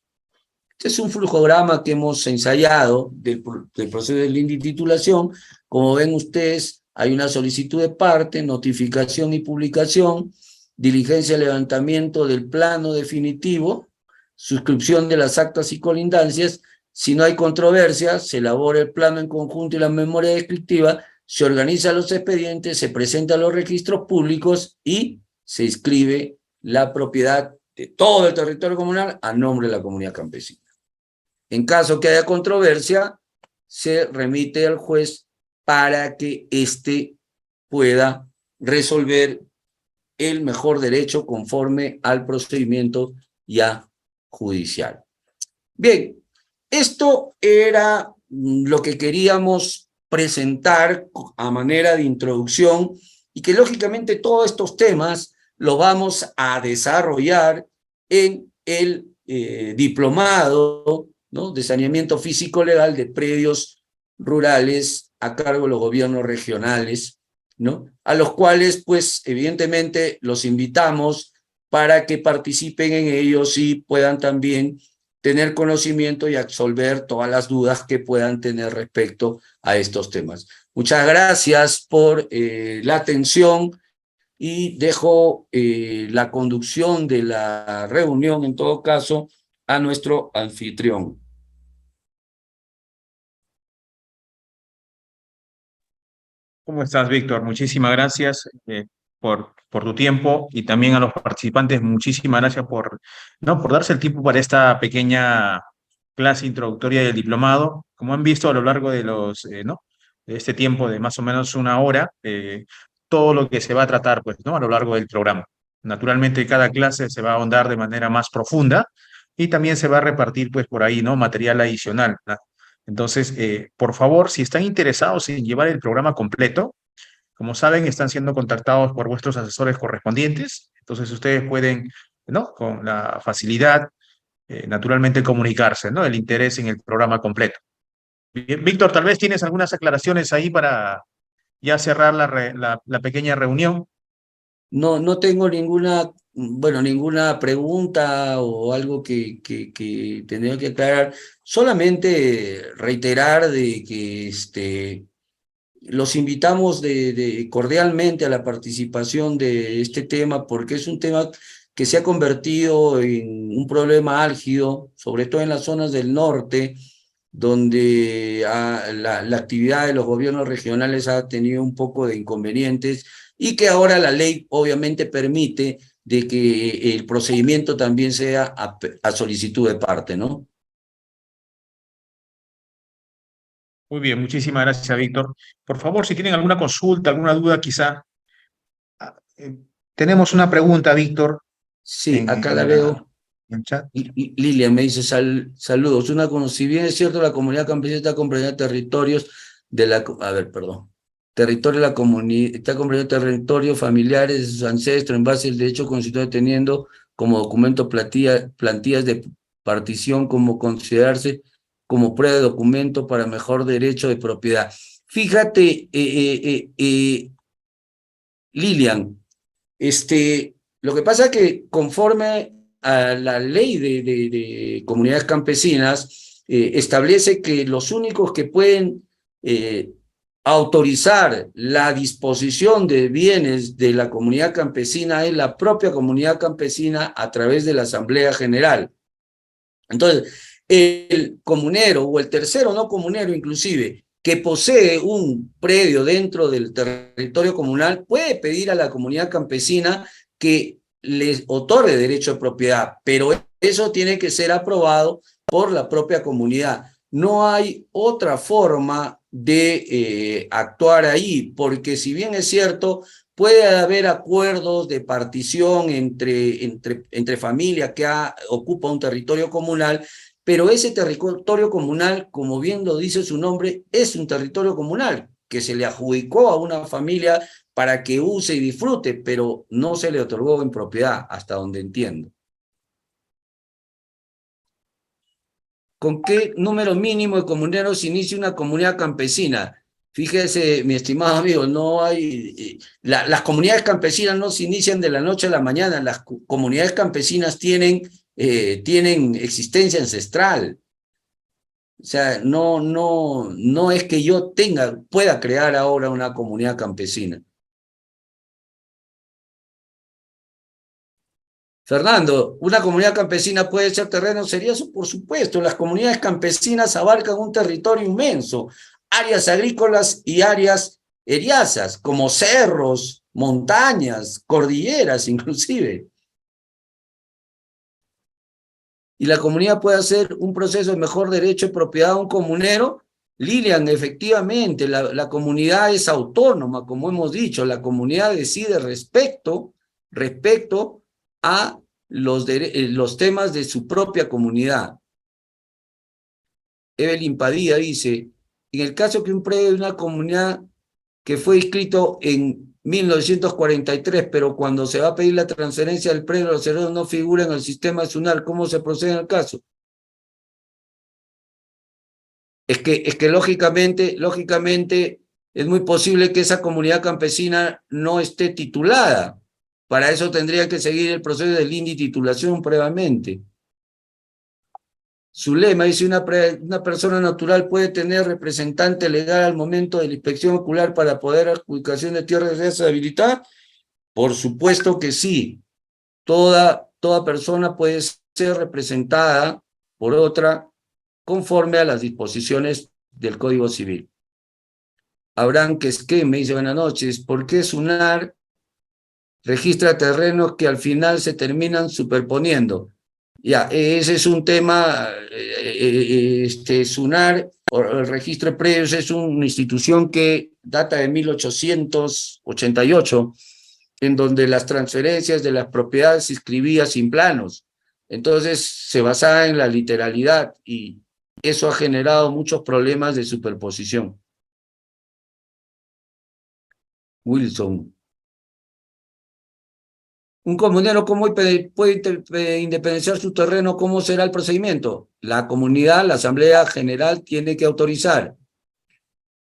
Este es un flujograma que hemos ensayado del proceso de deslinde y titulación. Como ven ustedes, hay una solicitud de parte, notificación y publicación, diligencia de levantamiento del plano definitivo, suscripción de las actas y colindancias. Si no hay controversia, se elabora el plano en conjunto y la memoria descriptiva, se organizan los expedientes, se presentan los registros públicos y se inscribe la propiedad de todo el territorio comunal a nombre de la comunidad campesina. En caso que haya controversia, se remite al juez para que éste pueda resolver el mejor derecho conforme al procedimiento ya judicial. Bien, esto era lo que queríamos presentar a manera de introducción, y que lógicamente todos estos temas los vamos a desarrollar en el diplomado, ¿no?, de saneamiento físico legal de predios rurales a cargo de los gobiernos regionales, ¿no?, a los cuales, pues, evidentemente los invitamos para que participen en ellos y puedan también tener conocimiento y absolver todas las dudas que puedan tener respecto a estos temas. Muchas gracias por la atención, y dejo la conducción de la reunión, en todo caso, a nuestro anfitrión. ¿Cómo estás, Víctor? Muchísimas gracias por tu tiempo, y también a los participantes, muchísimas gracias por darse el tiempo para esta pequeña clase introductoria del diplomado. Como han visto a lo largo de este tiempo de más o menos una hora, todo lo que se va a tratar, pues, ¿no?, a lo largo del programa. Naturalmente, cada clase se va a ahondar de manera más profunda y también se va a repartir pues por ahí, ¿no? Material adicional, ¿no? Entonces, por favor, si están interesados en llevar el programa completo, como saben, están siendo contactados por vuestros asesores correspondientes, entonces ustedes pueden, ¿no? Con la facilidad, naturalmente comunicarse, ¿no? El interés en el programa completo. Bien, Víctor, tal vez tienes algunas aclaraciones ahí para ya cerrar la pequeña reunión. No, no tengo ninguna, bueno, ninguna pregunta o algo que tendría que aclarar. Solamente reiterar de que los invitamos cordialmente a la participación de este tema, porque es un tema que se ha convertido en un problema álgido, sobre todo en las zonas del norte, donde la actividad de los gobiernos regionales ha tenido un poco de inconvenientes y que ahora la ley obviamente permite de que el procedimiento también sea a solicitud de parte, ¿no? Muy bien, muchísimas gracias, Víctor. Por favor, si tienen alguna consulta, alguna duda, quizá. ah, eh, Tenemos una pregunta, Víctor, Sí, acá la en veo. el chat. Lilian me dice saludos. Si bien es cierto, la comunidad campesina está comprendida territorios de a ver, perdón. Territorio de la comunidad, está comprendiendo territorios familiares de sus ancestros en base al derecho constitucional teniendo como documento plantillas de partición como considerarse como prueba de documento para mejor derecho de propiedad. Fíjate, Lilian, lo que pasa es que conforme a la ley de comunidades campesinas, establece que los únicos que pueden autorizar la disposición de bienes de la comunidad campesina es la propia comunidad campesina a través de la Asamblea General. Entonces, el comunero o el tercero no comunero inclusive, que posee un predio dentro del territorio comunal, puede pedir a la comunidad campesina que les otorgue derecho de propiedad, pero eso tiene que ser aprobado por la propia comunidad. No hay otra forma de actuar ahí, porque si bien es cierto, puede haber acuerdos de partición entre familias que ocupa un territorio comunal, pero ese territorio comunal, como bien lo dice su nombre, es un territorio comunal que se le adjudicó a una familia para que use y disfrute, pero no se le otorgó en propiedad, hasta donde entiendo. ¿Con qué número mínimo de comuneros inicia una comunidad campesina? Fíjese, mi estimado amigo, no hay. Las comunidades campesinas no se inician de la noche a la mañana. Las comunidades campesinas tienen existencia ancestral. O sea, no es que yo pueda crear ahora una comunidad campesina. Fernando, ¿una comunidad campesina puede ser terreno serioso? Por supuesto, las comunidades campesinas abarcan un territorio inmenso, áreas agrícolas y áreas eriazas, como cerros, montañas, cordilleras inclusive. Y la comunidad puede hacer un proceso de mejor derecho de propiedad a un comunero. Lilian, efectivamente, la comunidad es autónoma, como hemos dicho, la comunidad decide respecto a los temas de su propia comunidad. Evelyn Padilla dice, en el caso que un predio de una comunidad que fue inscrito en 1943, pero cuando se va a pedir la transferencia del predio, los herederos no figuran en el sistema SUNAR, ¿cómo se procede en el caso? Es que lógicamente es muy posible que esa comunidad campesina no esté titulada. Para eso tendría que seguir el proceso de titulación previamente. Su lema dice, una persona natural puede tener representante legal al momento de la inspección ocular para poder adjudicación de tierras de habilitar. Por supuesto que sí. Toda persona puede ser representada por otra conforme a las disposiciones del Código Civil. Abraham Quesqué me dice, buenas noches, ¿por qué SUNAR registra terrenos que al final se terminan superponiendo? Ya, ese es un tema, SUNAR, o el registro de predios, es una institución que data de 1888, en donde las transferencias de las propiedades se inscribían sin planos. Entonces se basaba en la literalidad y eso ha generado muchos problemas de superposición. Wilson. Un comunero, ¿cómo puede independizar su terreno? ¿Cómo será el procedimiento? La comunidad, la Asamblea General, tiene que autorizar.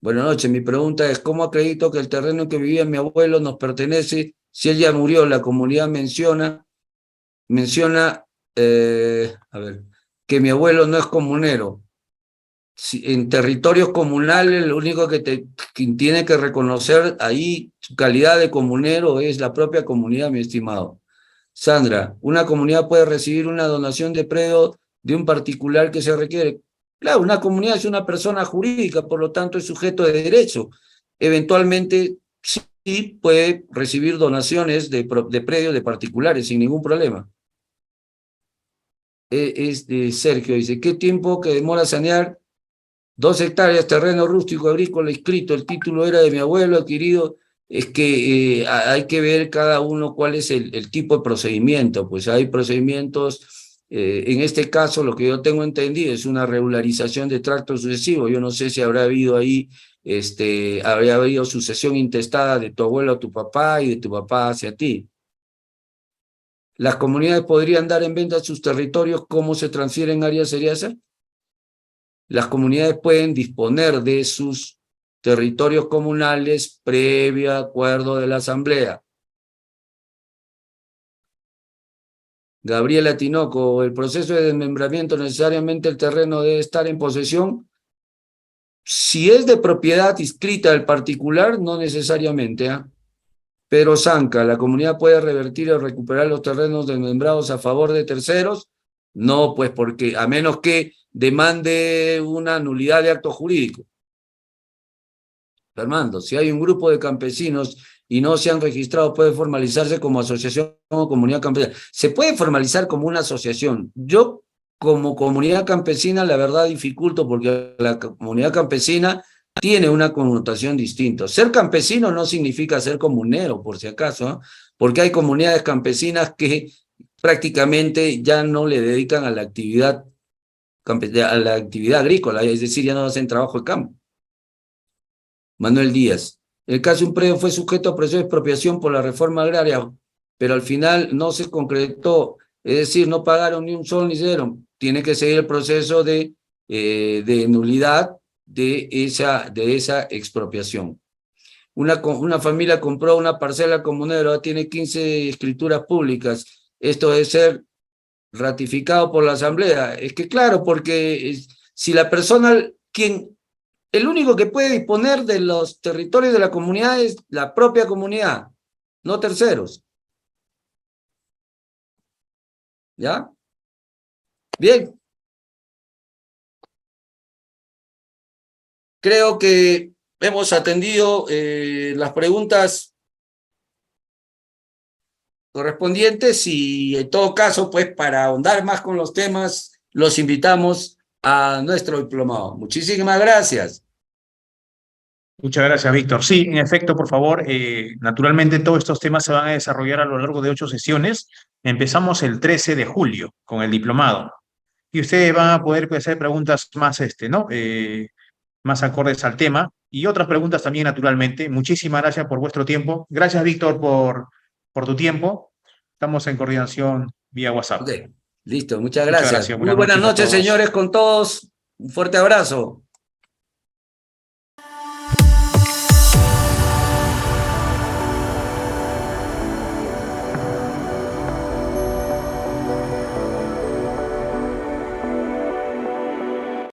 Buenas noches, mi pregunta es, ¿cómo acredito que el terreno en que vivía mi abuelo nos pertenece? Si él ya murió, la comunidad menciona, a ver, que mi abuelo no es comunero. Si, en territorios comunales, lo único que tiene que reconocer ahí su calidad de comunero es la propia comunidad, mi estimado. Sandra, ¿una comunidad puede recibir una donación de predio de un particular que se requiere? Claro, una comunidad es una persona jurídica, por lo tanto es sujeto de derecho. Eventualmente sí puede recibir donaciones de predios de particulares sin ningún problema. Sergio dice, ¿qué tiempo que demora sanear 2 hectáreas, terreno rústico agrícola inscrito? El título era de mi abuelo adquirido. Es que hay que ver cada uno cuál es el tipo de procedimiento. Pues hay procedimientos, en este caso lo que yo tengo entendido es una regularización de tracto sucesivo. Yo no sé si habrá habido ahí, habría habido sucesión intestada de tu abuelo a tu papá y de tu papá hacia ti. Las comunidades podrían dar en venta sus territorios. ¿Cómo se transfieren áreas seriasas? Las comunidades pueden disponer de sus territorios comunales previo acuerdo de la Asamblea. Gabriela Tinoco, ¿el proceso de desmembramiento necesariamente el terreno debe estar en posesión? Si es de propiedad inscrita del particular, no necesariamente. Pedro Zanca, ¿la comunidad puede revertir o recuperar los terrenos desmembrados a favor de terceros? No, pues porque a menos que demande una nulidad de acto jurídico. Fernando, si hay un grupo de campesinos y no se han registrado, ¿puede formalizarse como asociación o comunidad campesina? Se puede formalizar como una asociación. Yo, como comunidad campesina, la verdad dificulto porque la comunidad campesina tiene una connotación distinta. Ser campesino no significa ser comunero, por si acaso, ¿eh? Porque hay comunidades campesinas que prácticamente ya no le dedican a la actividad agrícola, es decir, ya no hacen trabajo de campo. Manuel Díaz. El caso de un predio fue sujeto a proceso de expropiación por la reforma agraria, pero al final no se concretó, es decir, no pagaron ni un sol ni cero. Tiene que seguir el proceso de nulidad de esa expropiación. Una familia compró una parcela comunera, ahora tiene 15 escrituras públicas. Esto debe ser ratificado por la Asamblea. Es que claro, porque si la persona, el único que puede disponer de los territorios de la comunidad es la propia comunidad, no terceros. ¿Ya? Bien. Creo que hemos atendido las preguntas correspondientes y en todo caso, pues para ahondar más con los temas, los invitamos a nuestro diplomado. Muchísimas gracias. Muchas gracias, Víctor. Sí, en efecto, por favor, naturalmente todos estos temas se van a desarrollar a lo largo de 8 sesiones. Empezamos el 13 de julio con el diplomado y ustedes van a poder hacer preguntas más, ¿no? Más acordes al tema y otras preguntas también, naturalmente. Muchísimas gracias por vuestro tiempo. Gracias, Víctor, por tu tiempo. Estamos en coordinación vía WhatsApp. Ok, listo, muchas Muchas gracias. gracias. Muy Buenas buenas noches a noches, todos. señores, con todos. Un fuerte abrazo.